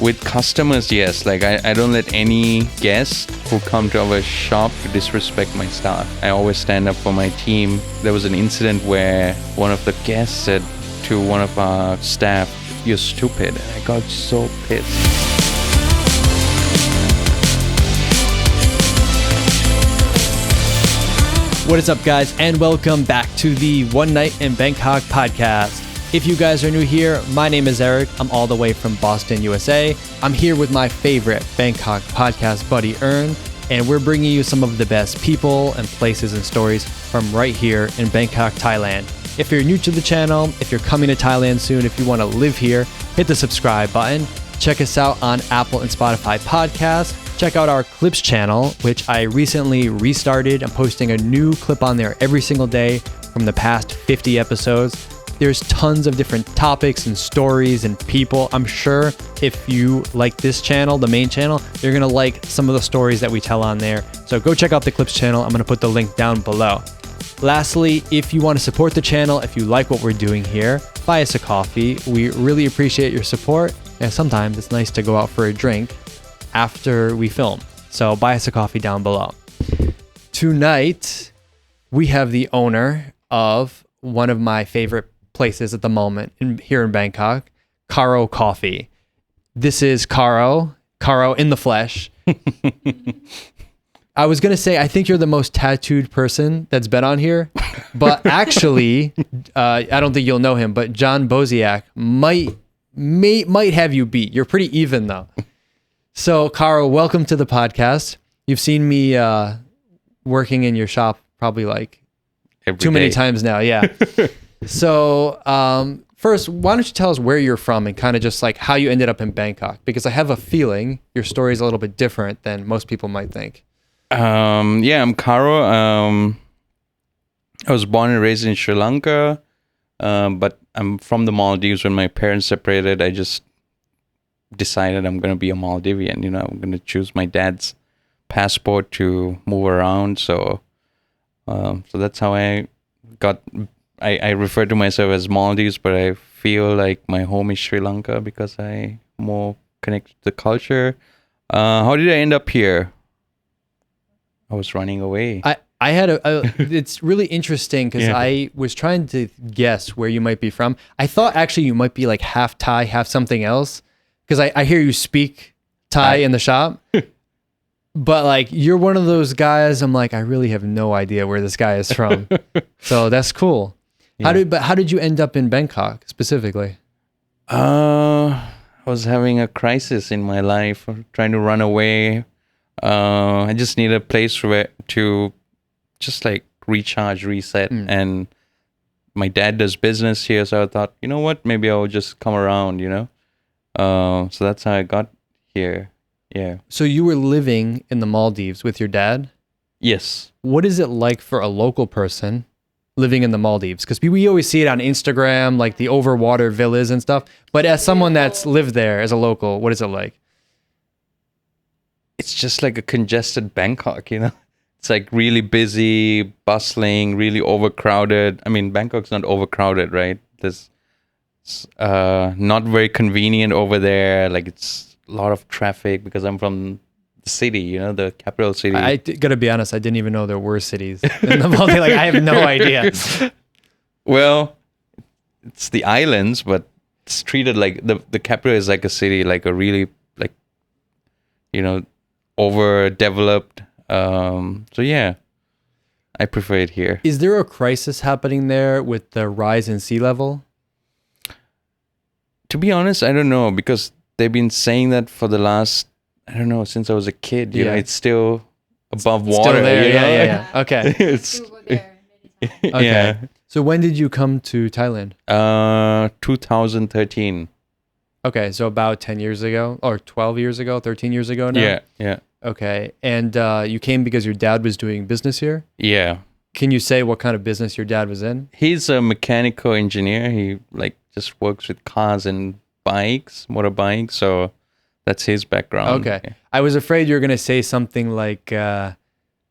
with customers, yes. Like I don't let any guest who come to our shop to disrespect my staff. I always stand up for my team. There was an incident where one of the guests said to one of our staff, "You're stupid." I got so pissed. What is up, guys, and welcome back to the One Night in Bangkok podcast. If you guys are new here, my name is Eric. I'm all the way from Boston, USA. I'm here with my favorite Bangkok podcast buddy, Ern, and we're bringing you some of the best people and places and stories from right here in Bangkok, Thailand. If you're new to the channel, if you're coming to Thailand soon, if you want to live here, hit the subscribe button. Check us out on Apple and Spotify podcasts. Check out our Clips channel, which I recently restarted. I'm posting a new clip on there every single day from the past 50 episodes. There's tons of different topics and stories and people. I'm sure if you like this channel, the main channel, you're going to like some of the stories that we tell on there. So go check out the Clips channel. I'm going to put the link down below. Lastly, if you want to support the channel, if you like what we're doing here, buy us a coffee. We really appreciate your support. And sometimes it's nice to go out for a drink after we film. So buy us a coffee down below. Tonight, we have the owner of one of my favorite places at the moment here in Bangkok, Karo Coffee. This is Karo in the flesh. I was going to say, I think you're the most tattooed person that's been on here, but actually, I don't think you'll know him, but John Boziak might have you beat. You're pretty even though. So Karo, welcome to the podcast. You've seen me working in your shop probably like too many times now. Yeah. So first, why don't you tell us where you're from and kind of just like how you ended up in Bangkok? Because I have a feeling your story is a little bit different than most people might think. Yeah, I'm Karo. I was born and raised in Sri Lanka, but I'm from the Maldives. When my parents separated, I just decided I'm going to be a Maldivian. You know, I'm going to choose my dad's passport to move around. So that's how I got. I refer to myself as Maldives, but I feel like my home is Sri Lanka because I'm more connected to the culture. How did I end up here? I was running away. I had it's really interesting because I was trying to guess where you might be from. I thought actually you might be like half Thai, half something else. Because I hear you speak Thai in the shop. But like, you're one of those guys, I'm like, I really have no idea where this guy is from. So that's cool. Yeah. How did you end up in Bangkok specifically? I was having a crisis in my life, trying to run away. I just needed a place to just like recharge, reset. And my dad does business here, so I thought, you know what, maybe I'll just come around, you know? So that's how I got here. Yeah. So you were living in the Maldives with your dad? Yes. What is it like for a local person living in the Maldives? Because we always see it on Instagram, like the overwater villas and stuff. But as someone that's lived there as a local, what is it like? It's just like a congested Bangkok, you know? It's like really busy, bustling, really overcrowded. I mean, Bangkok's not overcrowded, right? There's not very convenient over there. Like it's a lot of traffic because I'm from the city, you know, the capital city. I gotta be honest, I didn't even know there were cities in the Maldives. Like I have no idea. Well, it's the islands, but it's treated like the capital is like a city, like a really like, you know, overdeveloped. So yeah, I prefer it here. Is there a crisis happening there with the rise in sea level? To be honest, I don't know, because they've been saying that for the last, I don't know, since I was a kid. You know, it's still above water. Still there, you know? yeah. Okay. Okay. Yeah. So when did you come to Thailand? 2013. Okay, so about 10 years ago, or 12 years ago, 13 years ago now? Yeah. Okay, and you came because your dad was doing business here? Yeah. Can you say what kind of business your dad was in? He's a mechanical engineer. He like just works with cars and bikes, motorbikes. So that's his background. Okay. Yeah. I was afraid you were going to say something like, I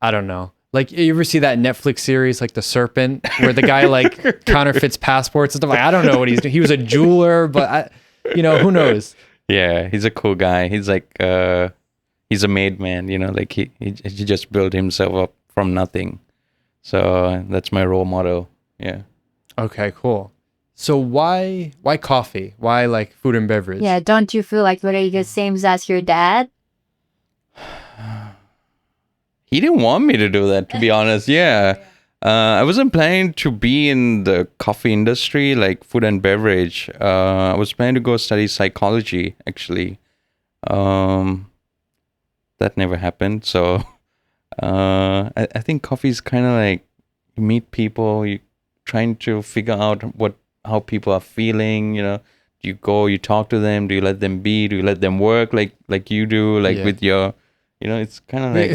don't know. Like, you ever see that Netflix series, like The Serpent, where the guy like counterfeits passports and stuff? Like, I don't know what he's doing. He was a jeweler, but who knows? Yeah, he's a cool guy. He's like he's a made man, you know, like he just built himself up from nothing. So that's my role model. Yeah. Okay, cool. So why coffee? Why like food and beverage? Yeah, don't you feel like you're the same as your dad? He didn't want me to do that, to be honest. Yeah. I wasn't planning to be in the coffee industry, like food and beverage. I was planning to go study psychology, actually. That never happened. So I think coffee is kind of like you meet people, you trying to figure out how people are feeling, you know. Do you go, you talk to them, do you let them be, do you let them work like you do, like with your, you know, it's kind of like...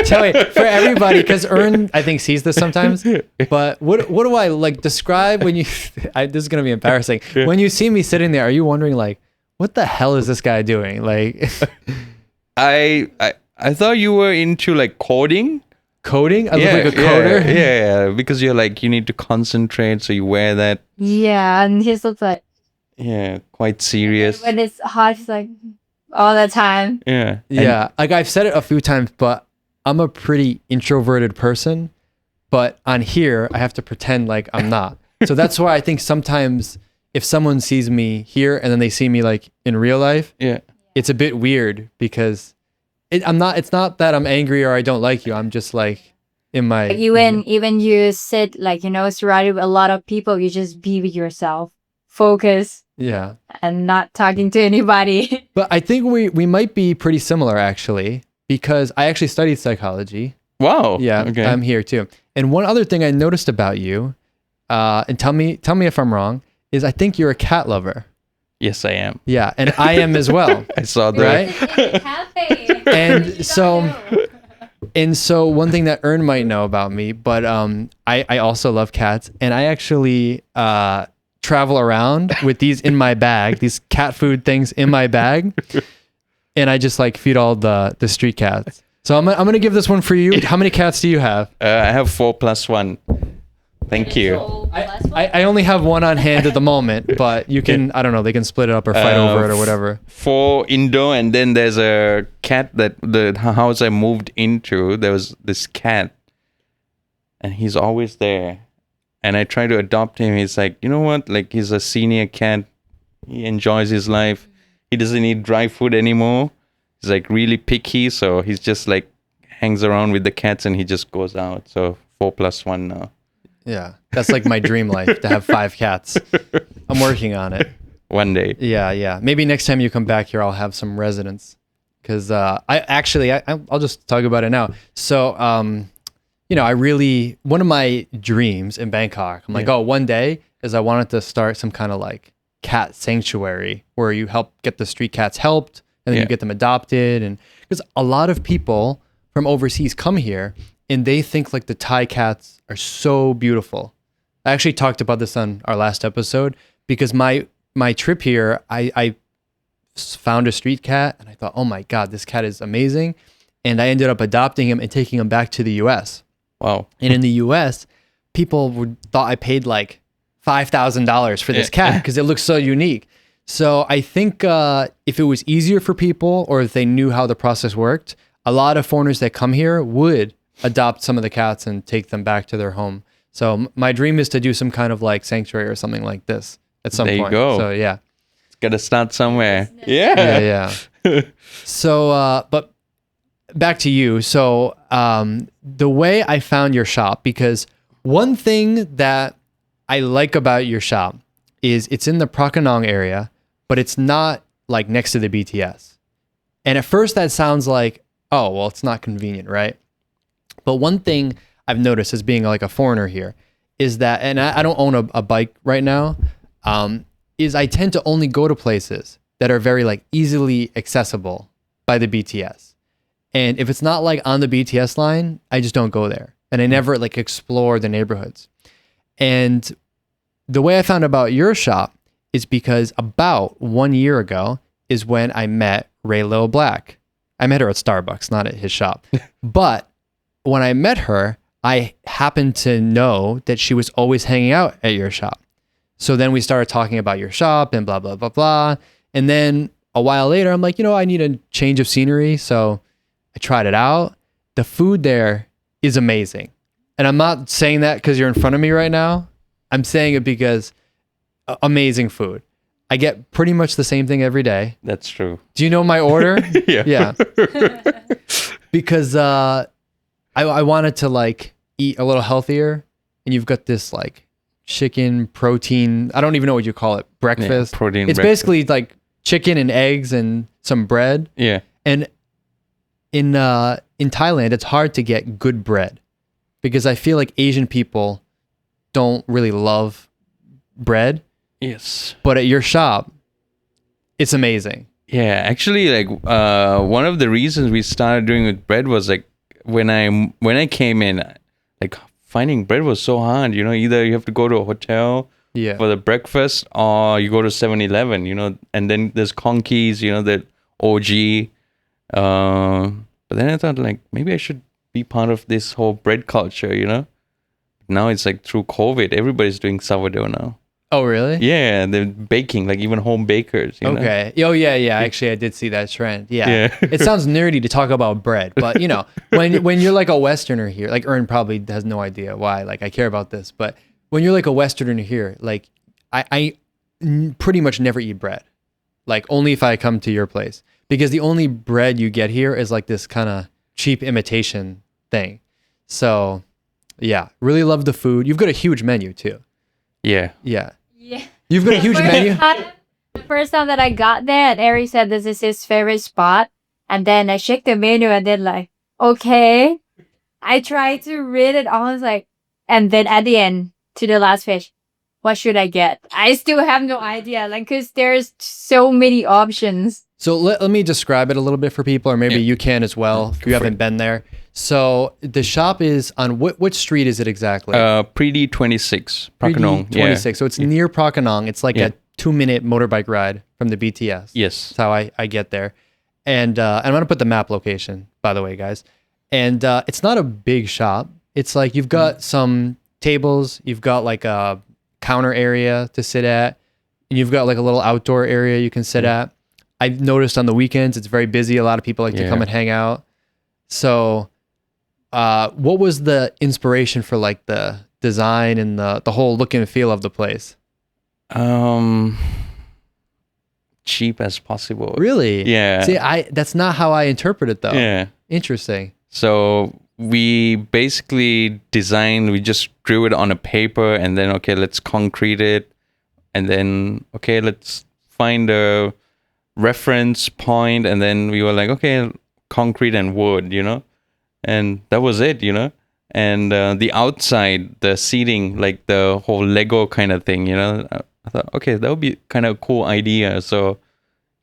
Tell me, for everybody, because Ern, I think, sees this sometimes, but what do I, like, describe when you... this is going to be embarrassing. When you see me sitting there, are you wondering, like, what the hell is this guy doing? Like... I thought you were into, like, coding. Coding? I look like a coder? Yeah, because you're like, you need to concentrate, so you wear that. Yeah, and he's just like... Yeah, quite serious. When it's hot, he's like... all the time. Yeah. Yeah. Like I've said it a few times, but I'm a pretty introverted person. But on here, I have to pretend like I'm not. So that's why I think sometimes if someone sees me here and then they see me like in real life, it's a bit weird because it's not that I'm angry or I don't like you. I'm just like in my... Like even you sit like, you know, surrounded with a lot of people, you just be with yourself. Focus. Yeah. And not talking to anybody. But I think we might be pretty similar actually, because I actually studied psychology. Wow. Yeah. Okay. I'm here too. And one other thing I noticed about you, and tell me if I'm wrong, is I think you're a cat lover. Yes, I am. Yeah, and I am as well. I saw that. Right? And so one thing that Ern might know about me, but I also love cats, and I actually travel around with these in my bag, these cat food things in my bag, and I just like feed all the street cats. So I'm gonna give this one for you. How many cats do you have? I have 4 plus 1. Thank you. I only have one on hand at the moment, but you can, I don't know, they can split it up or fight over it or whatever. 4 indoor, and then there's a cat that the house I moved into, there was this cat, and he's always there. And I try to adopt him. He's like, you know what? Like, he's a senior cat. He enjoys his life. He doesn't eat dry food anymore. He's like really picky. So he's just like hangs around with the cats and he just goes out. So 4 plus 1 now. Yeah. That's like my dream life, to have 5 cats. I'm working on it. One day. Yeah. Maybe next time you come back here, I'll have some residents. Because I'll just talk about it now. So, you know, one of my dreams in Bangkok, I'm like, one day is I wanted to start some kind of like cat sanctuary where you help get the street cats helped and then you get them adopted. And because a lot of people from overseas come here and they think like the Thai cats are so beautiful. I actually talked about this on our last episode because my trip here, I found a street cat and I thought, oh my God, this cat is amazing. And I ended up adopting him and taking him back to the US. Wow. And in the US, people thought I paid like $5,000 for this cat because it looks so unique. So I think if it was easier for people or if they knew how the process worked, a lot of foreigners that come here would adopt some of the cats and take them back to their home. So my dream is to do some kind of like sanctuary or something like this at some point. There you go. So yeah. It's got to start somewhere. Yeah. So, but back to you. So the way I found your shop, because one thing that I like about your shop is it's in the Prakanong area, but it's not like next to the BTS. And at first that sounds like, oh, well, it's not convenient, right? But one thing I've noticed as being like a foreigner here is that, and I don't own a bike right now, is I tend to only go to places that are very like easily accessible by the BTS. And if it's not like on the BTS line, I just don't go there. And I never like explore the neighborhoods. And the way I found about your shop is because about 1 year ago is when I met Ray Lil Black. I met her at Starbucks, not at his shop. But when I met her, I happened to know that she was always hanging out at your shop. So then we started talking about your shop and blah, blah, blah, blah. And then a while later, I'm like, I need a change of scenery. So I tried it out. The food there is amazing. And I'm not saying that because you're in front of me right now. I'm saying it because amazing food. I get pretty much the same thing every day. That's true. Do you know my order? Yeah. Yeah. Because I wanted to like eat a little healthier, and you've got this like chicken protein. I don't even know what you call it. Breakfast. Yeah, protein. It's breakfast. basically like chicken and eggs and some bread. Yeah. And in Thailand, it's hard to get good bread because I feel like Asian people don't really love bread. Yes. But at your shop, it's amazing. Yeah, actually, like one of the reasons we started doing with bread was like when I came in, like finding bread was so hard. Either you have to go to a hotel Yeah. for the breakfast, or you go to 7-Eleven. And then there's Conkeys, the OG. But then I thought like maybe I should be part of this whole bread culture. Now it's like through COVID, everybody's doing sourdough now. Oh, really? Yeah, they're baking, like even home bakers. Okay. Oh, yeah. Actually, I did see that trend. Yeah. Yeah. It sounds nerdy to talk about bread, but when you're like a Westerner here, like Ern probably has no idea why, like I care about this, but when you're like a Westerner here, like I pretty much never eat bread, like only if I come to your place, because the only bread you get here is like this kind of cheap imitation thing. So yeah, really love the food. You've got a huge menu too. Yeah. Yeah. Yeah. You've got a huge menu. The first time that I got there, and Eric said this is his favorite spot, and then I checked the menu and then like, okay. I tried to read it all. I was like, and then at the end, to the last page, what should I get? I still have no idea, like, because there's so many options. So let me describe it a little bit for people, or maybe you can as well if you haven't been there. So the shop is on which street is it exactly? Pridi 26, Prakanong. 26. So it's near Prakanong. It's like a 2-minute motorbike ride from the BTS. Yes. That's how I get there. And I'm going to put the map location, by the way, guys. And it's not a big shop. It's like you've got some tables, you've got like a counter area to sit at, and you've got like a little outdoor area you can sit at. I've noticed on the weekends it's very busy. A lot of people like to come and hang out. So what was the inspiration for like the design and the whole look and feel of the place? Cheap as possible. Really? Yeah. See, that's not how I interpret it though. Yeah. Interesting. So we basically we just drew it on a paper, and then, okay, let's concrete it. And then, okay, let's find a reference point. And then we were like, okay, concrete and wood, and that was it, and the outside, the seating, like the whole Lego kind of thing, I thought, okay, that would be kind of a cool idea. So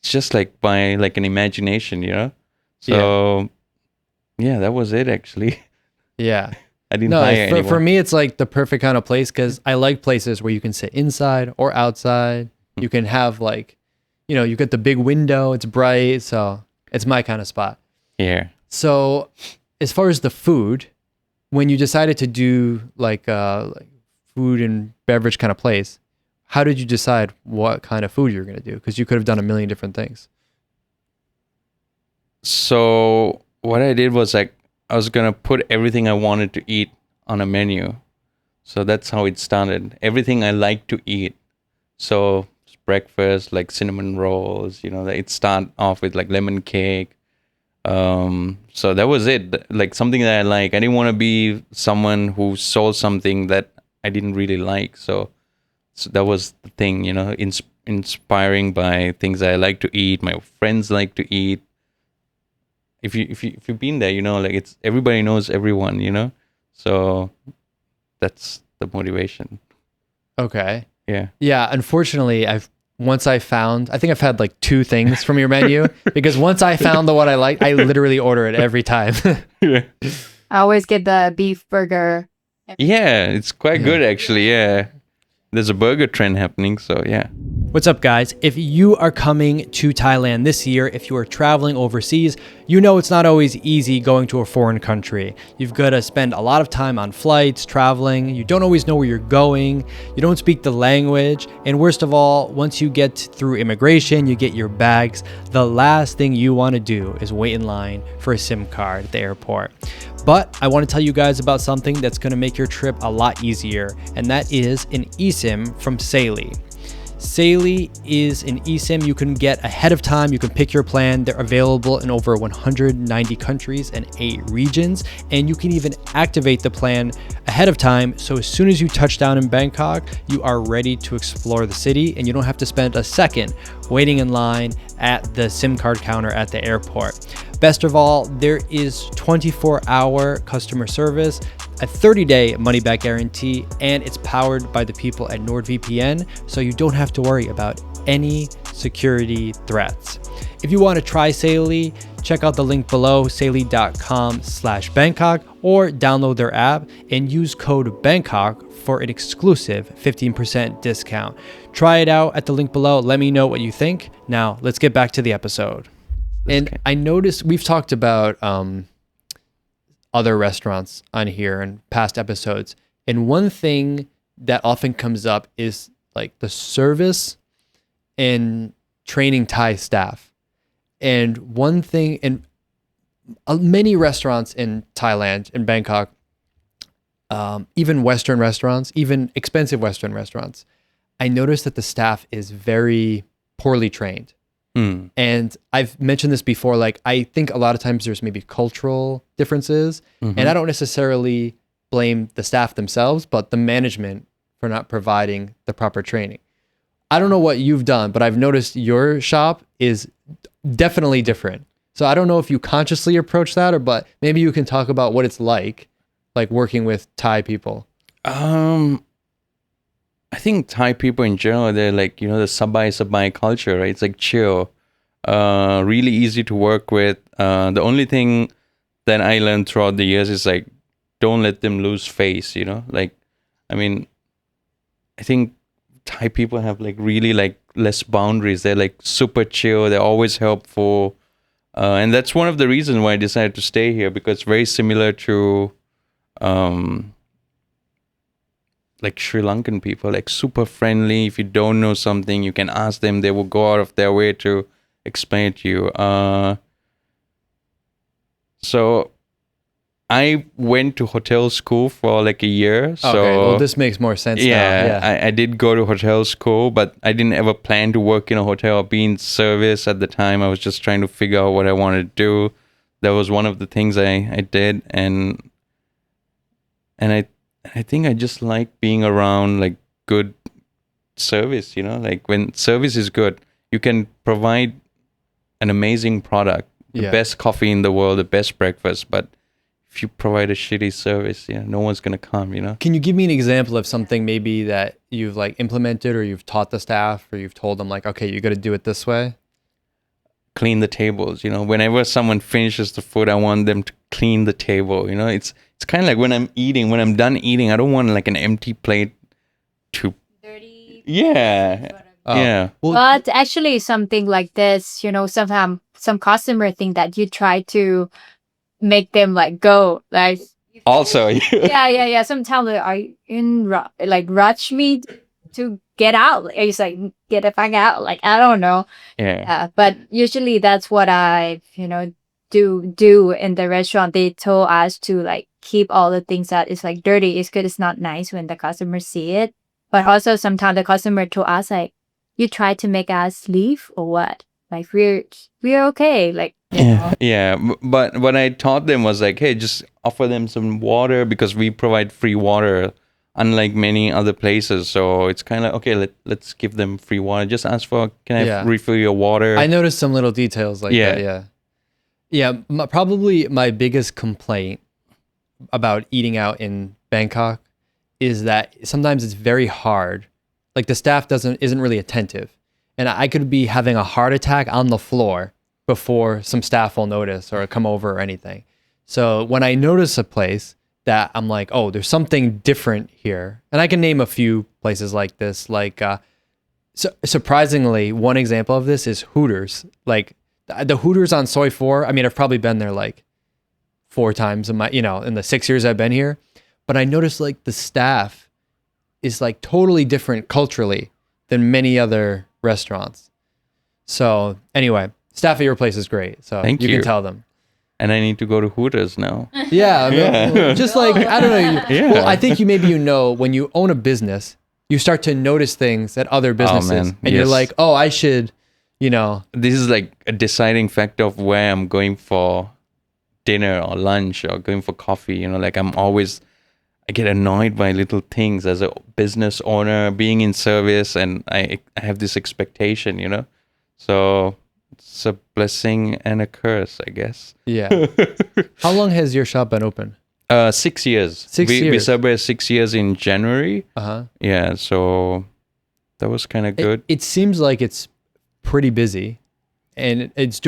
it's just like by like an imagination, so yeah, that was it actually. Yeah. I didn't hire anyone. For me, it's like the perfect kind of place because I like places where you can sit inside or outside. You can have like, you get the big window, it's bright, so it's my kind of spot. Yeah. So as far as the food, when you decided to do like food and beverage kind of place, how did you decide what kind of food you were going to do? Because you could have done a million different things. So what I did was like, I was going to put everything I wanted to eat on a menu. So that's how it started. Everything I like to eat. So breakfast, like cinnamon rolls, it start off with like lemon cake. So that was it. Like something that I like. I didn't want to be someone who sold something that I didn't really like. So that was the thing, inspiring by things that I like to eat, my friends like to eat. If you've been there, like it's everybody knows everyone, so that's the motivation. Okay. Yeah. Yeah. Unfortunately, I think I've had like 2 things from your menu because once I found the one I like, I literally order it every time. Yeah. I always get the beef burger. Yeah, it's quite good actually. Yeah. There's a burger trend happening, so yeah. What's up, guys? If you are coming to Thailand this year, if you are traveling overseas, you know it's not always easy going to a foreign country. You've got to spend a lot of time on flights, traveling. You don't always know where you're going. You don't speak the language. And worst of all, once you get through immigration, you get your bags, the last thing you want to do is wait in line for a SIM card at the airport. But I want to tell you guys about something that's going to make your trip a lot easier, and that is an eSIM from Saily. Saily is an eSIM you can get ahead of time. You can pick your plan. They're available in over 190 countries and 8 regions, and you can even activate the plan ahead of time. So as soon as you touch down in Bangkok, you are ready to explore the city, and you don't have to spend a second waiting in line at the SIM card counter at the airport. Best of all, there is 24-hour customer service, a 30-day money-back guarantee, and it's powered by the people at NordVPN, so you don't have to worry about any security threats. If you want to try Saily, check out the link below, saily.com/Bangkok, or download their app and use code Bangkok for an exclusive 15% discount. Try it out at the link below. Let me know what you think. Now, let's get back to the episode. And I noticed we've talked about other restaurants on here in past episodes. And one thing that often comes up is like the service and training Thai staff. And one thing in many restaurants in Thailand, in Bangkok, even Western restaurants, even expensive Western restaurants, I noticed that the staff is very poorly trained. And I've mentioned this before, like I think a lot of times there's maybe cultural differences, and I don't necessarily blame the staff themselves, but the management for not providing the proper training. I don't know what you've done, but I've noticed your shop is definitely different. So I don't know if you consciously approach that, but maybe you can talk about what it's like working with Thai people. I think Thai people in general, they're like, the sabai culture, right? It's like chill, really easy to work with. The only thing that I learned throughout the years is like, don't let them lose face, I think Thai people have like really like less boundaries. They're like super chill. They're always helpful. And that's one of the reasons why I decided to stay here, because it's very similar to, like Sri Lankan people, like super friendly. If you don't know something, you can ask them. They will go out of their way to explain it to you. So I went to hotel school for like a year. So okay, well, this makes more sense now. Yeah. I did go to hotel school, but I didn't ever plan to work in a hotel or be in service at the time. I was just trying to figure out what I wanted to do. That was one of the things I did. And I think I just like being around like good service, like when service is good, you can provide an amazing product, the best coffee in the world, the best breakfast. But if you provide a shitty service, no one's going to come, Can you give me an example of something maybe that you've like implemented, or you've taught the staff, or you've told them like, okay, you got to do it this way? Clean the tables, whenever someone finishes the food, I want them to clean the table. It's kind of like when I'm done eating, I don't want like an empty plate to dirty. Yeah. Yeah. But actually something like this, sometimes some customer think that you try to make them like go like also. yeah. Sometimes like, are you in rush me to get out? It's like, get the fuck out. Like, I don't know. Yeah. But usually that's what I, do in the restaurant. They told us to like keep all the things that is like dirty. It's good. It's not nice when the customers see it. But also sometimes the customer told us like, you try to make us leave or what? Like we're okay. Like, yeah. But what I taught them was like, hey, just offer them some water, because we provide free water, unlike many other places. So it's kind of okay. Let's give them free water. Just ask for, can I refill your water? I noticed some little details like that. Yeah. Probably my biggest complaint about eating out in Bangkok is that sometimes it's very hard. Like the staff isn't really attentive, and I could be having a heart attack on the floor before some staff will notice or come over or anything. So when I notice a place that I'm like, oh, there's something different here, and I can name a few places like this, like So surprisingly, one example of this is Hooters. Like the Hooters on Soi 4. I mean, I've probably been there like 4 times in in the 6 years I've been here, but I noticed like the staff is like totally different culturally than many other restaurants. So anyway, staff at your place is great. So Thank you you. can tell them. And I need to go to Hooters now. Yeah, well, just like I don't know. Yeah. Well, I think when you own a business, you start to notice things at other businesses, man, and you're yes. like, oh, I should, This is like a deciding factor of where I'm going for dinner or lunch or going for coffee. Like I get annoyed by little things as a business owner, being in service, and I have this expectation, So it's a blessing and a curse, I guess. Yeah. How long has your shop been open? 6 years. 6 We years. celebrate 6 years in January. Uh-huh. Yeah, so that was kind of good. It seems like it's pretty busy, and it's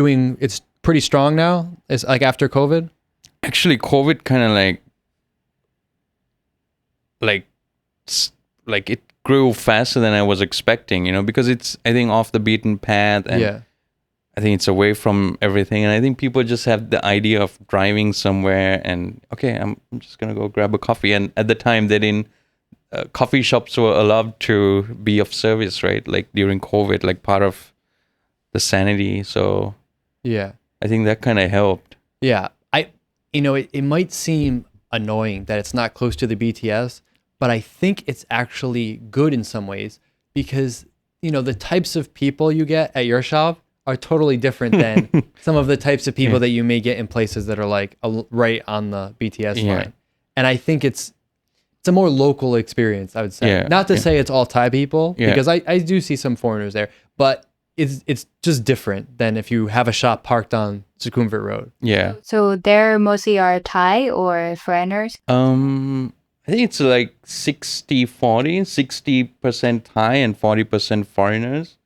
pretty strong now. It's like after COVID. Actually, COVID kind of like it grew faster than I was expecting, because it's, I think, off the beaten path, and Yeah. I think it's away from everything, and I think people just have the idea of driving somewhere and okay, I'm just gonna go grab a coffee. And at the time, they didn't. Coffee shops were allowed to be of service, right? Like during COVID, like part of the sanity. So Yeah. I think that kind of helped. Yeah. It might seem annoying that it's not close to the BTS, but I think it's actually good in some ways because, the types of people you get at your shop are totally different than some of the types of people that you may get in places that are like right on the BTS line. And I think it's a more local experience, I would say. Yeah, Not to say it's all Thai people, Yeah. because I do see some foreigners there, but it's just different than if you have a shop parked on Sukhumvit Road. Yeah. So there mostly are Thai or foreigners. I think it's like 60-40, 60% Thai and 40% foreigners.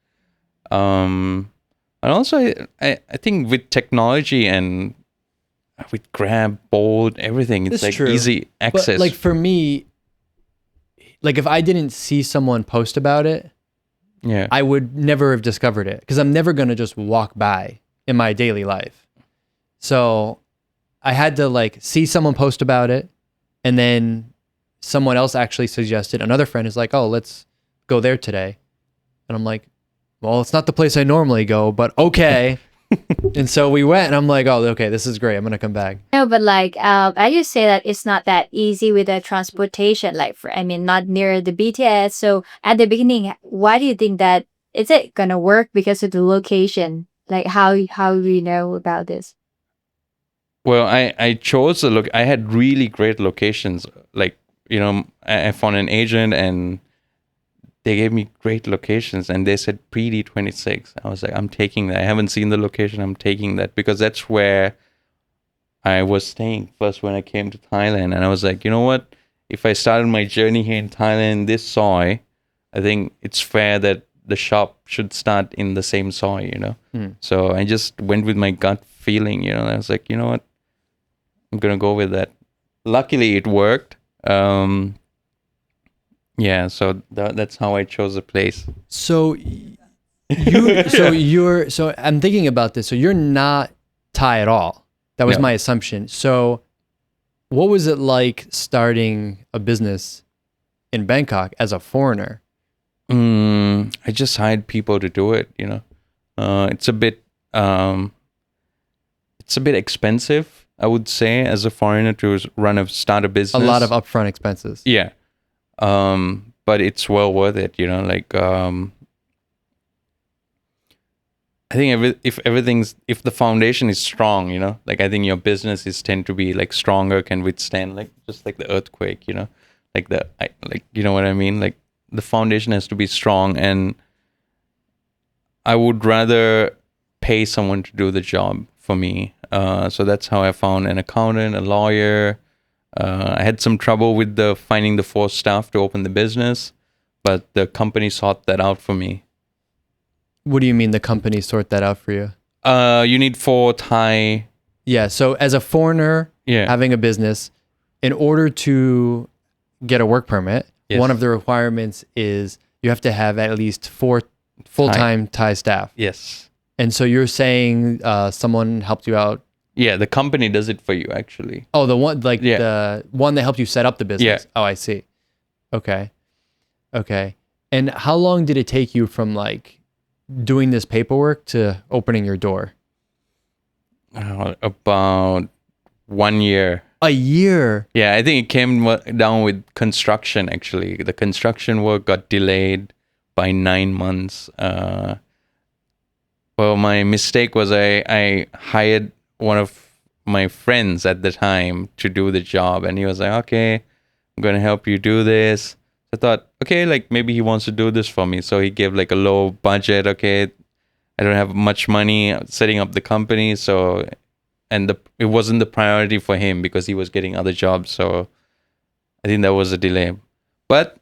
And also, I think with technology and with Grab, Bolt, everything, it's That's like true. easy access. But like for me, like if I didn't see someone post about it, yeah. I would never have discovered it because I'm never going to just walk by in my daily life. So I had to like see someone post about it, and then someone else actually suggested, another friend is like, oh, let's go there today. And I'm like, well, it's not the place I normally go, but okay. And so we went, and I'm like, oh, okay, this is great. I'm going to come back. No, but like I just say that it's not that easy with the transportation. Like not near the BTS. So at the beginning, why do you think that is it gonna work because of the location? Like how do you know about this? Well, I chose the look. I had really great locations. Like, I found an agent and they gave me great locations, and they said PD26. I was like, I'm taking that. I haven't seen the location. I'm taking that because that's where I was staying first when I came to Thailand. And I was like, you know what? If I started my journey here in Thailand, this soy, I think it's fair that the shop should start in the same soy, So I just went with my gut feeling, I was like, you know what? I'm going to go with that. Luckily, it worked. Yeah, so that's how I chose the place. So so I'm thinking about this. So you're not Thai at all. That was No. my assumption. So what was it like starting a business in Bangkok as a foreigner? I just hired people to do it, It's a bit expensive, I would say, as a foreigner to start a business. A lot of upfront expenses. Yeah. But it's well worth it, I think if the foundation is strong, I think your businesses tend to be like stronger, can withstand just like the earthquake, you know what I mean? Like the foundation has to be strong, and I would rather pay someone to do the job for me. So that's how I found an accountant, a lawyer. I had some trouble with finding the 4 staff to open the business, but the company sought that out for me. What do you mean the company sort that out for you? You need 4 Thai. Yeah. So as a foreigner Yeah. having a business, in order to get a work permit, Yes. one of the requirements is you have to have at least 4 full-time Thai staff. Yes. And so you're saying someone helped you out. Yeah, the company does it for you actually. Oh, the one the one that helped you set up the business. Yeah. Oh, I see. Okay. And how long did it take you from like doing this paperwork to opening your door? About 1 year. A year. Yeah, I think it came down with construction actually. The construction work got delayed by 9 months. Well, my mistake was I hired one of my friends at the time to do the job, and he was like, okay, I'm going to help you do this. I thought, okay, like maybe he wants to do this for me. So he gave like a low budget. Okay, I don't have much money setting up the company. So, and it wasn't the priority for him because he was getting other jobs. So I think that was a delay. But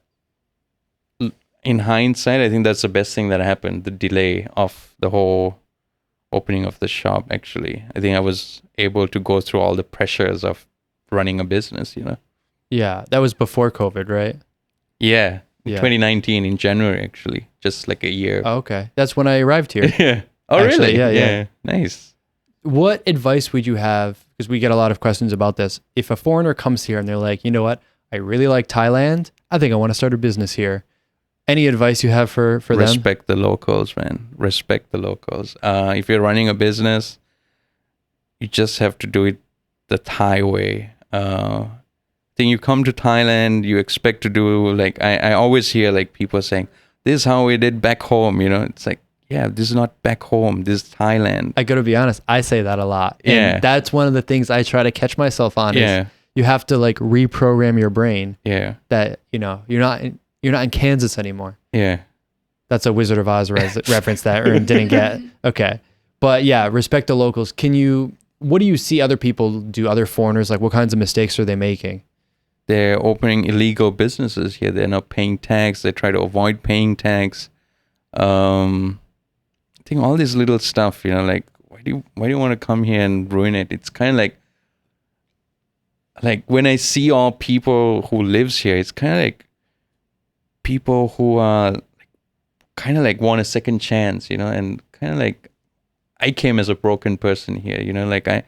in hindsight, I think that's the best thing that happened, the delay of the whole opening of the shop, actually. I think I was able to go through all the pressures of running a business, you know? Yeah, that was before COVID, right? Yeah. Yeah. 2019 in January, actually. Just like a year. Oh, okay. That's when I arrived here. Yeah. Oh, Actually, really? yeah. Nice. What advice would you have? Because we get a lot of questions about this. If a foreigner comes here and they're like, you know what? I really like Thailand. I think I want to start a business here. Any advice you have for them? Respect the locals, man. Respect the locals. If you're running a business, you just have to do it the Thai way. Then you come to Thailand, you expect to do like, I always hear like people saying, this is how we did back home, you know? It's like, yeah, this is not back home. This is Thailand. I got to be honest. I say that a lot. Yeah. And that's one of the things I try to catch myself on. Yeah. Is you have to like reprogram your brain. Yeah. That, you know, you're not in Kansas anymore. Yeah. That's a Wizard of Oz reference that Ern didn't get. Okay. But yeah, respect the locals. What do you see other people do, other foreigners? Like what kinds of mistakes are they making? They're opening illegal businesses here. They're not paying tax. They try to avoid paying tax. I think all this little stuff, you know, like why do you want to come here and ruin it? It's kind of like when I see all people who lives here, it's kind of like people who are kind of like want a second chance, you know, and kind of like I came as a broken person here, you know, like I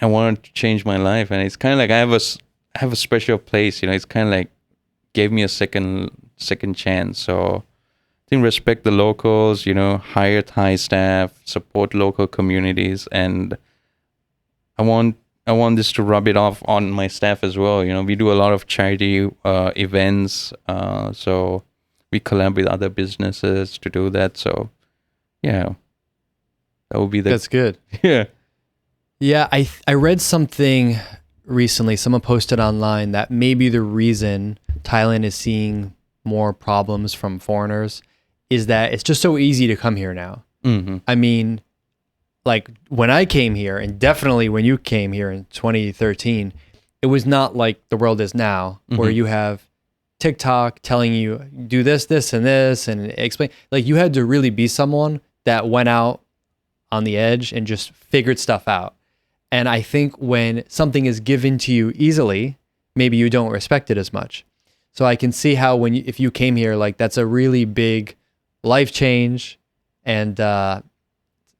wanted to change my life, and it's kind of like I have a special place, you know. It's kind of like gave me a second chance. So I think respect the locals, you know, hire Thai staff, support local communities, and I want this to rub it off on my staff as well. You know, we do a lot of charity events, so we collab with other businesses to do that. So yeah, that would be That's good. Yeah. Yeah, I read something recently. Someone posted online that maybe the reason Thailand is seeing more problems from foreigners is that it's just so easy to come here now. Mm-hmm. I mean, like when I came here, and definitely when you came here in 2013, it was not like the world is now, where you have TikTok telling you do this, this, and this, and explain. Like you had to really be someone that went out on the edge and just figured stuff out. And I think when something is given to you easily, maybe you don't respect it as much. So I can see how if you came here, like that's a really big life change, and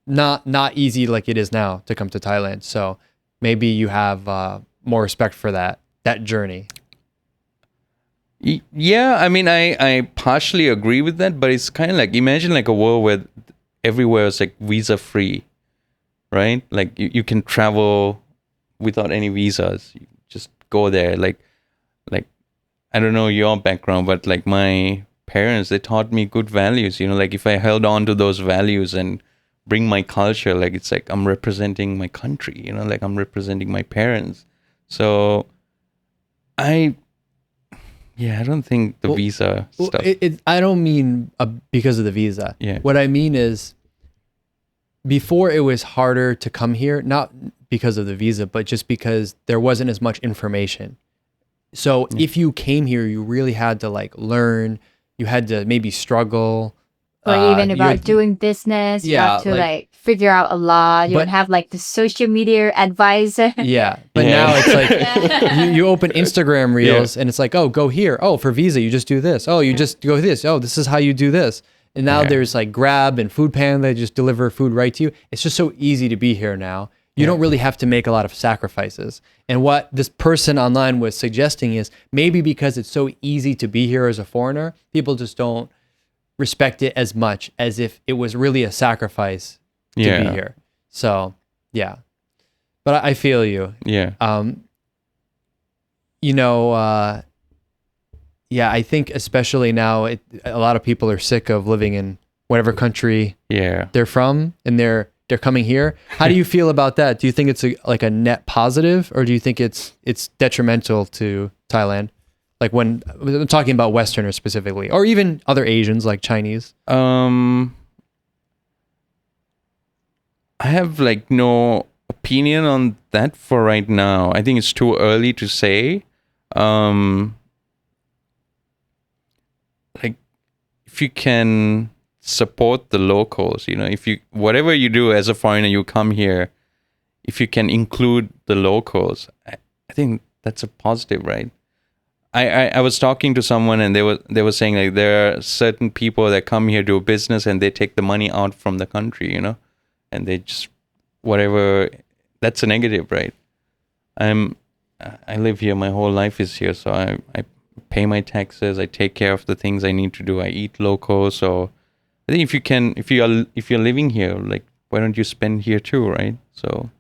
not easy like it is now to come to Thailand. So maybe you have more respect for that journey. Yeah, I mean, I partially agree with that, but it's kind of like, imagine like a world where everywhere is like visa free, right? Like you can travel without any visas. You just go there. Like I don't know your background, but like my parents, they taught me good values. You know, like if I held on to those values and bring my culture, like it's like I'm representing my country. You know, like I'm representing my parents. So I don't think the visa stuff. I don't mean because of the visa. Yeah. What I mean is, before it was harder to come here, not because of the visa, but just because there wasn't as much information. So if you came here, you really had to like learn. You had to maybe struggle. Or even about you're- doing business, you Yeah, have to like- like figure out a lot. You But- don't have like the social media advisor. Yeah, but Yeah. now it's like you open Instagram Reels and it's like, oh, go here. Oh, for Visa, you just do this. Oh, you just go this. Oh, this is how you do this. And now Yeah. there's like Grab and Food Panda, they just deliver food right to you. It's just so easy to be here now. You don't really have to make a lot of sacrifices. And what this person online was suggesting is maybe because it's so easy to be here as a foreigner, people just don't respect it as much as if it was really a sacrifice to be Yeah. here. So, yeah. But I feel you. Yeah. You know, yeah, I think especially now, a lot of people are sick of living in whatever country Yeah. they're from, and they're coming here. How do you feel about that? Do you think it's like a net positive, or do you think it's detrimental to Thailand? Like when I'm talking about Westerners specifically, or even other Asians like Chinese. I have like no opinion on that for right now. I think it's too early to say. Like if you can support the locals, you know, if you whatever you do as a foreigner, you come here, if you can include the locals, I think that's a positive, right? I was talking to someone and they were saying like there are certain people that come here do business and they take the money out from the country, you know, and they just whatever. That's a negative, right? I live here, my whole life is here, so I pay my taxes, I take care of the things I need to do, I eat local. So I think if you're living here, like why don't you spend here too, right? So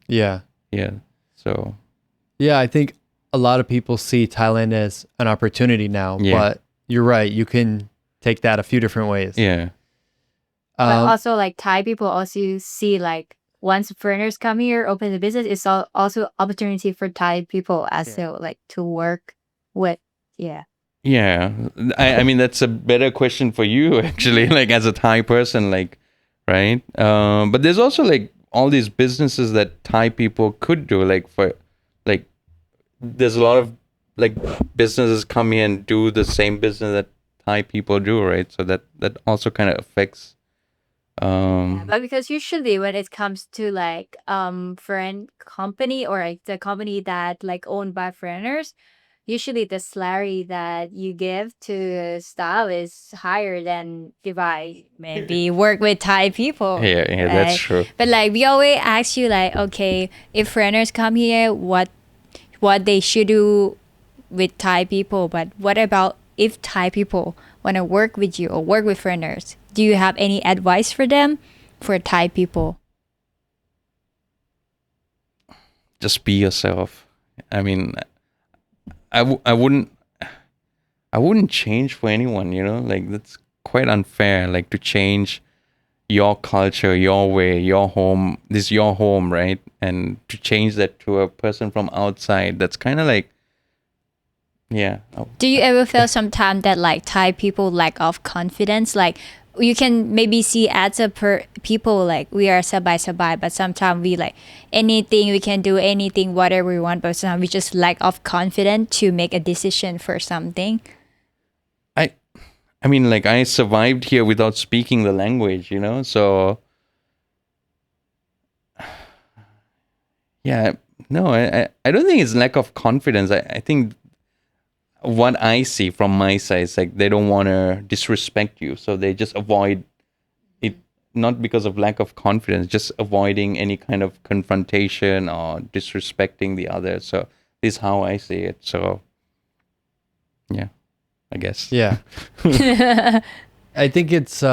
Yeah. So Yeah, I think a lot of people see Thailand as an opportunity now, Yeah. but you're right. You can take that a few different ways. yeah. But also like Thai people also see like once foreigners come here, open the business, it's also opportunity for Thai people as well, like to work with. Yeah. Yeah, I mean that's a better question for you actually, like as a Thai person, like, right? But there's also like all these businesses that Thai people could do, like for, like, there's a lot of like businesses come here and do the same business that Thai people do, right? So that also kind of affects. But because usually when it comes to like foreign company or like the company that like owned by foreigners, usually the salary that you give to staff is higher than if I maybe work with Thai people. Yeah, that's right? true. But like we always ask you like, okay, if foreigners come here, what they should do with Thai people, but what about if Thai people want to work with you or work with foreigners? Do you have any advice for them, for Thai people? Just be yourself. I mean, I wouldn't change for anyone, you know, like that's quite unfair, like to change your culture, your way, your home, this is your home, right? And to change that to a person from outside, that's kind of like, yeah. Do you ever feel sometimes that like Thai people lack of confidence? Like you can maybe see as a people like we are sabai, but sometimes we like anything, we can do anything, whatever we want, but sometimes we just lack of confidence to make a decision for something. I mean, like I survived here without speaking the language, you know, so yeah, no, I don't think it's lack of confidence. I think what I see from my side is like they don't want to disrespect you, so they just avoid it, not because of lack of confidence, just avoiding any kind of confrontation or disrespecting the other. So this is how I see it. So yeah, I guess. Yeah. I think it's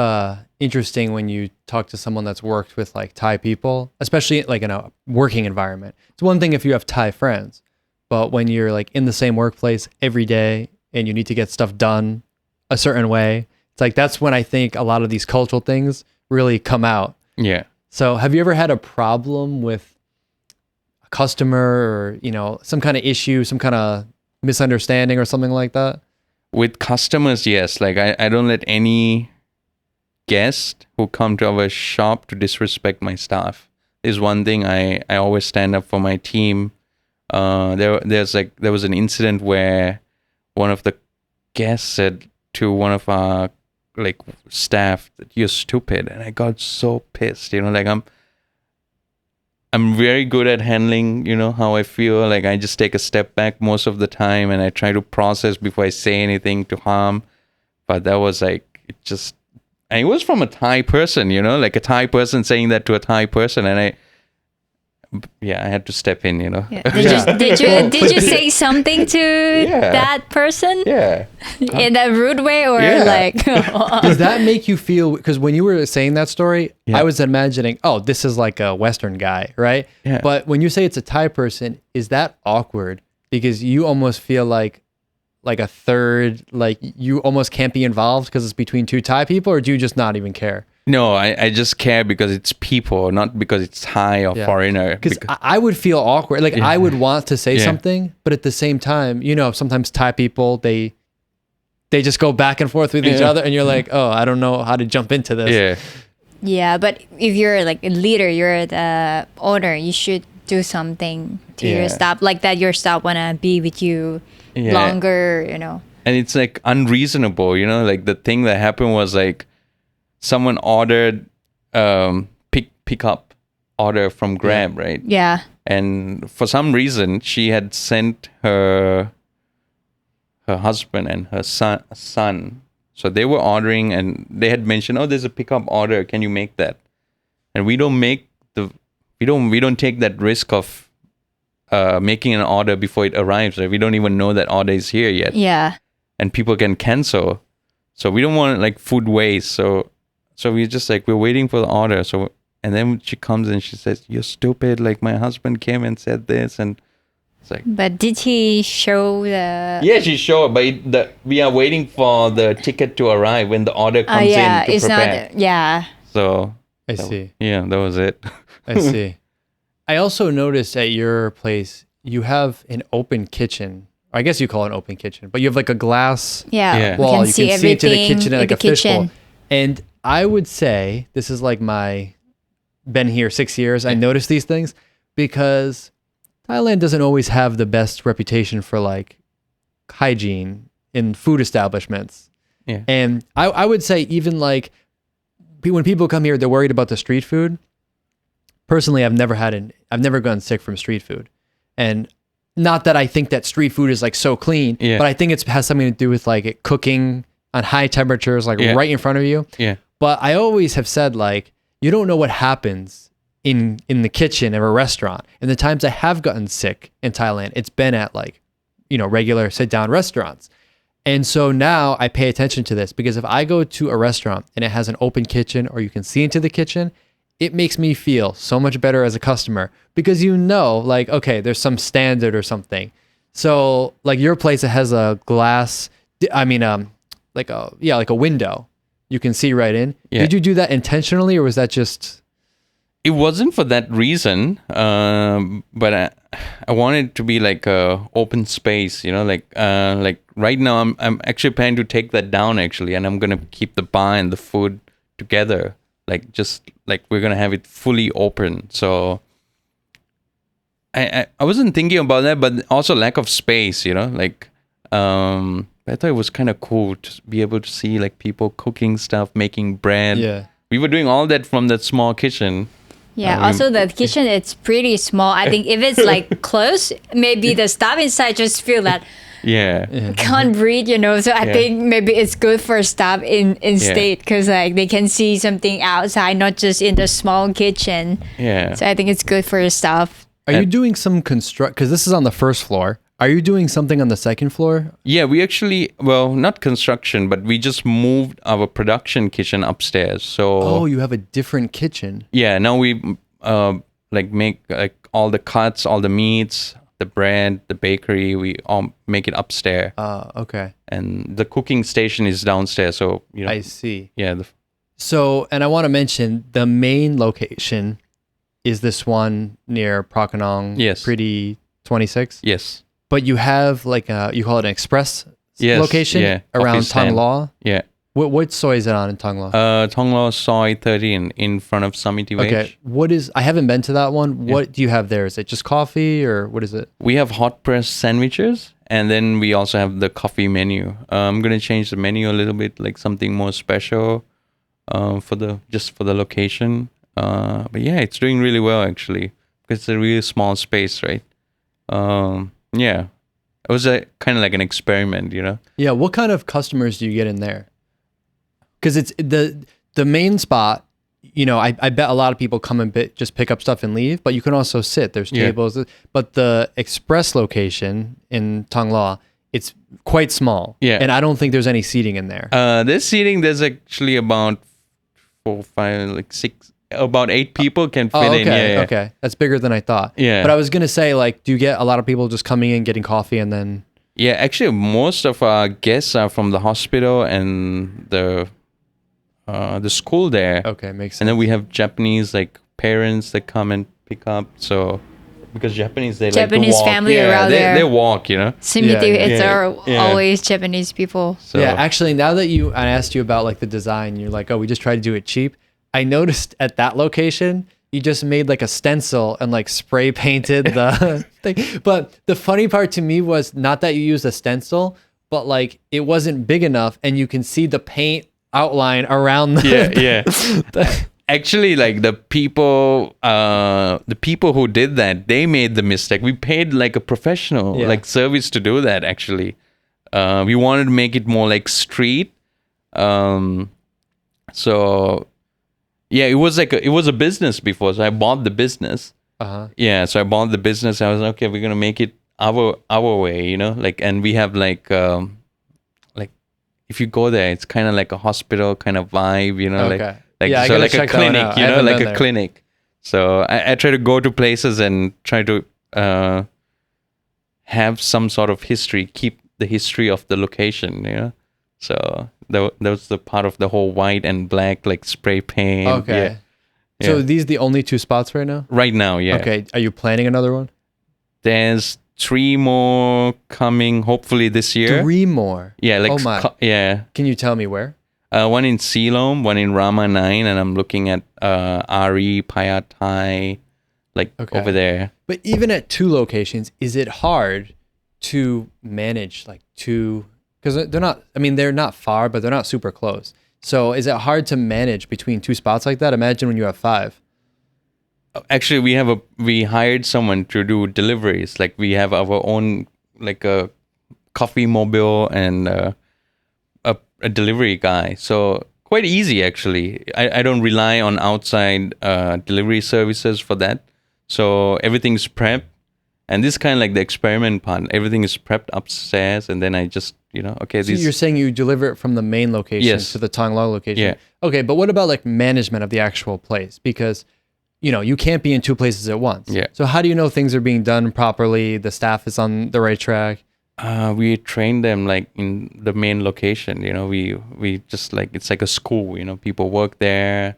interesting when you talk to someone that's worked with like Thai people, especially like in a working environment. It's one thing if you have Thai friends, but when you're like in the same workplace every day and you need to get stuff done a certain way, it's like that's when I think a lot of these cultural things really come out. Yeah. So have you ever had a problem with a customer or, you know, some kind of issue, some kind of misunderstanding or something like that? With customers, yes. Like I don't let any guest who come to our shop to disrespect my staff. Is one thing I always stand up for my team. There was an incident where one of the guests said to one of our like staff that you're stupid, and I got so pissed. Like I'm very good at handling, how I feel. Like I just take a step back most of the time, and I try to process before I say anything to harm. But that was like and it was from a Thai person, like a Thai person saying that to a Thai person, and I had to step in, Yeah. Did you say something to that person? Yeah. In a rude way or like? Does that make you feel? Because when you were saying that story, I was imagining, oh, this is like a Western guy, right? Yeah. But when you say it's a Thai person, is that awkward? Because you almost feel like a third, like you almost can't be involved because it's between two Thai people, or do you just not even care? No, I just care because it's people, not because it's Thai or foreigner. Because I would feel awkward. Like I would want to say something, but at the same time, sometimes Thai people, they just go back and forth with each other, and you're like, oh, I don't know how to jump into this. Yeah. Yeah, but if you're like a leader, you're the owner, you should do something to your staff, like that your staff wanna be with you longer, And it's like unreasonable, like the thing that happened was like someone ordered pick up order from Grab, right? Yeah. And for some reason she had sent her husband and her son. So they were ordering, and they had mentioned, oh, there's a pickup order, can you make that? And we don't take that risk of making an order before it arrives, right? We don't even know that order is here yet. Yeah. And people can cancel. So we don't want like food waste. So we just like, we're waiting for the order. So, and then she comes and she says, you're stupid. Like my husband came and said this, and it's like. But did he show the? Yeah, she showed, but we are waiting for the ticket to arrive when the order comes in to it's prepare. not. Yeah. So. I see. Yeah, that was it. I see. I also noticed at your place, you have an open kitchen. I guess you call it an open kitchen, but you have like a glass wall. You can see into the kitchen like a fishbowl. And I would say, this is like been here 6 years, I noticed these things because Thailand doesn't always have the best reputation for like hygiene in food establishments. Yeah. And I would say even like when people come here, they're worried about the street food. Personally, I've never gone sick from street food. And not that I think that street food is like so clean, but I think it has something to do with like it cooking on high temperatures, like right in front of you. Yeah. But I always have said like, you don't know what happens in the kitchen of a restaurant. And the times I have gotten sick in Thailand, it's been at like, regular sit down restaurants. And so now I pay attention to this because if I go to a restaurant and it has an open kitchen or you can see into the kitchen, it makes me feel so much better as a customer because like, okay, there's some standard or something. So like your place, it has a glass, like a window you can see right in. Yeah. Did you do that intentionally or was that just? It wasn't for that reason, but I wanted it to be like a open space, like right now I'm actually planning to take that down actually, and I'm gonna keep the bar and the food together, like just like we're gonna have it fully open. So I wasn't thinking about that, but also lack of space, like I thought it was kind of cool to be able to see like people cooking stuff, making bread. Yeah, we were doing all that from that small kitchen. Yeah, also the kitchen, it's pretty small. I think if it's like close, maybe the staff inside just feel that can't breathe, So I think maybe it's good for staff in state because like they can see something outside, not just in the small kitchen. Yeah. So I think it's good for staff. Are you doing some because this is on the first floor. Are you doing something on the second floor? Yeah, we actually, not construction, but we just moved our production kitchen upstairs. So you have a different kitchen. Yeah, now we make like all the cuts, all the meats, the bread, the bakery. We all make it upstairs. Okay. And the cooking station is downstairs. So I see. Yeah. So, and I want to mention the main location is this one near Prakanong. Yes. Pretty 26. Yes. But you have like you call it an express location around Thong Lor. Yeah. What soy is it on in Thong Lor? Thong Lor soy 13 in front of Samiti Veg. Okay. I haven't been to that one. What do you have there? Is it just coffee or what is it? We have hot press sandwiches, and then we also have the coffee menu. I'm gonna change the menu a little bit, like something more special, for the location. But yeah, it's doing really well actually, because it's a really small space, right? Yeah, it was a kind of like an experiment, you know. Yeah. What kind of customers do you get in there? Because it's the main spot. You know, I bet a lot of people come and just pick up stuff and leave, but you can also sit. There's tables. But the express location in Thong Lor, it's quite small. Yeah. And I don't think there's any seating in there. There's actually about 4, 5, like 6, about 8 people can fit in. Yeah. Okay. That's bigger than I thought. Yeah. But I was going to say, like, do you get a lot of people just coming in, getting coffee and then... Yeah, actually, most of our guests are from the hospital and the school there. Okay, makes sense. And then we have Japanese like parents that come and pick up. So because Japanese like to walk. Family around there. They walk, you know. Always Japanese people. So. Yeah, actually, now that I asked you about like the design, you're like, oh, we just tried to do it cheap. I noticed at that location, you just made like a stencil and like spray painted the thing. But the funny part to me was not that you used a stencil, but like it wasn't big enough, and you can see the paint outline around the Actually, like the people who did that, they made the mistake. We paid like a professional like service to do that. Actually, we wanted to make it more like street. So yeah, it was a business before. So I bought the business. Yeah, so I bought the business. I was like, okay, we're gonna make it our way, you know. Like, and we have like if you go there, it's kind of like a hospital kind of vibe, you know. Okay. So like a clinic, you know, like a clinic. So I try to go to places and try to have some sort of history, keep the history of the location, you know. So that was the part of the whole white and black like spray paint. Okay. Yeah. So these the only 2 spots right now? Right now, yeah. Okay. Are you planning another one? There's 3 more coming, hopefully this year. 3 more? Yeah, like oh my. Can you tell me where? One in Siloam, one in Rama 9, and I'm looking at Ari, Payatai, like over there. But even at 2 locations, is it hard to manage like 2? Because they're not far, but they're not super close. So is it hard to manage between 2 spots like that? Imagine when you have 5. Actually, we hired someone to do deliveries. Like we have our own like a coffee mobile and a delivery guy. So quite easy actually. I don't rely on outside delivery services for that. So everything's prepped. And this kind of like the experiment part. Everything is prepped upstairs, and then I just, you know, okay. So you're saying you deliver it from the main location to the Thong Lor location? Yeah. Okay, but what about like management of the actual place? Because, you know, you can't be in 2 places at once. Yeah. So how do you know things are being done properly? The staff is on the right track? We train them like in the main location. You know, we just like, it's like a school. You know, people work there.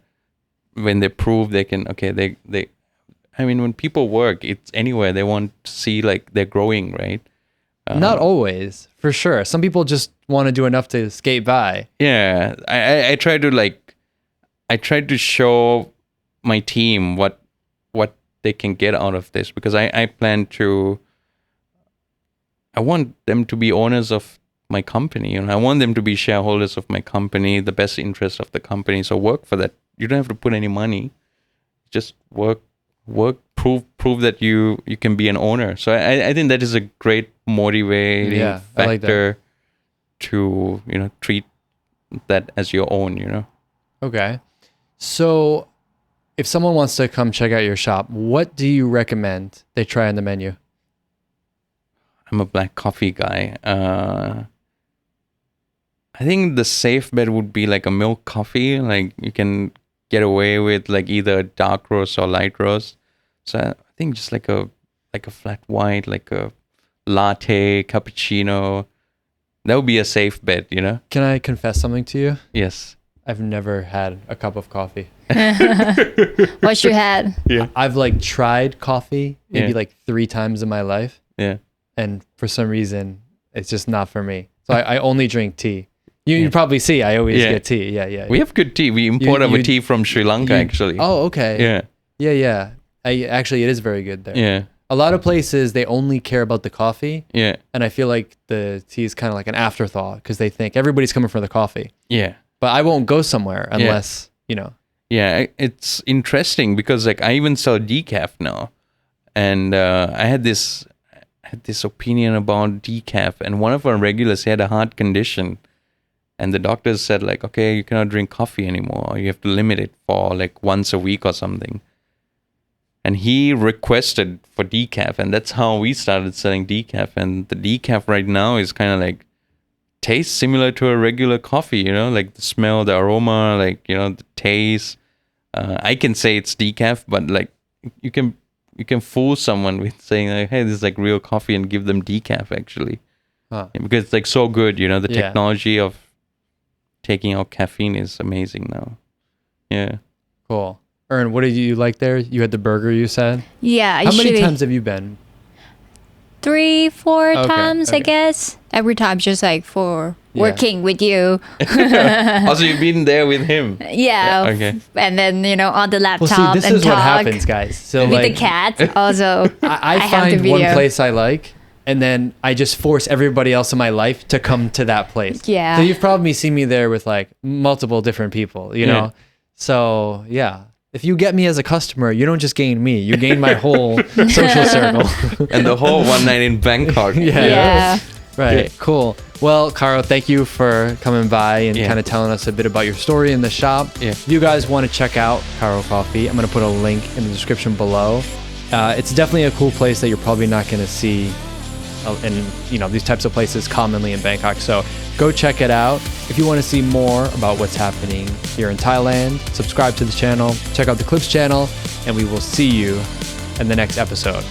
When they prove they can, okay, I mean, when people work, it's anywhere they want to see like they're growing, right? Not always, for sure. Some people just want to do enough to skate by. Yeah, I try to show my team what they can get out of this, because I want them to be owners of my company, and I want them to be shareholders of my company, the best interest of the company. So work for that. You don't have to put any money. Just work, prove that you can be an owner. So I think that is a great motivating factor like to, you know, treat that as your own, you know. Okay. So if someone wants to come check out your shop, what do you recommend they try on the menu? I'm a black coffee guy. I think the safe bet would be like a milk coffee. Like you can get away with like either dark roast or light roast. So I think just like a flat white, like a latte, cappuccino, that would be a safe bet, you know? Can I confess something to you? Yes. I've never had a cup of coffee. What you had? Yeah. I've like tried coffee maybe like 3 times in my life. Yeah. And for some reason, it's just not for me. So I only drink tea. You probably see I always Yeah. get tea. Yeah. We have good tea. We import our tea from Sri Lanka, actually. Oh, okay. Yeah. Yeah. Actually, it is very good there. Yeah. A lot of places, they only care about the coffee. Yeah. And I feel like the tea is kind of like an afterthought because they think everybody's coming for the coffee. Yeah. But I won't go somewhere unless, you know. Yeah. It's interesting because like I even sell decaf now. And I had this opinion about decaf. And one of our regulars, he had a heart condition. And the doctors said like, okay, you cannot drink coffee anymore. You have to limit it for like once a week or something. And he requested for decaf. And that's how we started selling decaf. And the decaf right now is kind of like tastes similar to a regular coffee, you know, like the smell, the aroma, like, you know, the taste. I can say it's decaf, but like you can fool someone with saying like, hey, this is like real coffee and give them decaf actually. Because it's like so good, you know, the technology of taking out caffeine is amazing now. Yeah. Cool. Ern, what did you like there? You had the burger, you said? Yeah. How many times have you been? 3-4 times, I guess. Every time just like for working with you. Also, you've been there with him. Yeah. Okay. And then, you know, on the laptop Well, see, this and is talk. what happens, guys. So with like, the cat also. I have find the one video. place I like, and then I just force everybody else in my life to come to that place. Yeah. So you've probably seen me there with like multiple different people, you know? So yeah. If you get me as a customer, you don't just gain me, you gain my whole social circle. And the whole one night in Bangkok. Yeah. Right. Cool. Well, Karo, thank you for coming by and kind of telling us a bit about your story in the shop. Yeah. If you guys want to check out Karo Coffee, I'm going to put a link in the description below. It's definitely a cool place that you're probably not going to see in, you know, these types of places commonly in Bangkok. So go check it out. If you want to see more about what's happening here in Thailand, subscribe to the channel, check out the Clips channel, and we will see you in the next episode.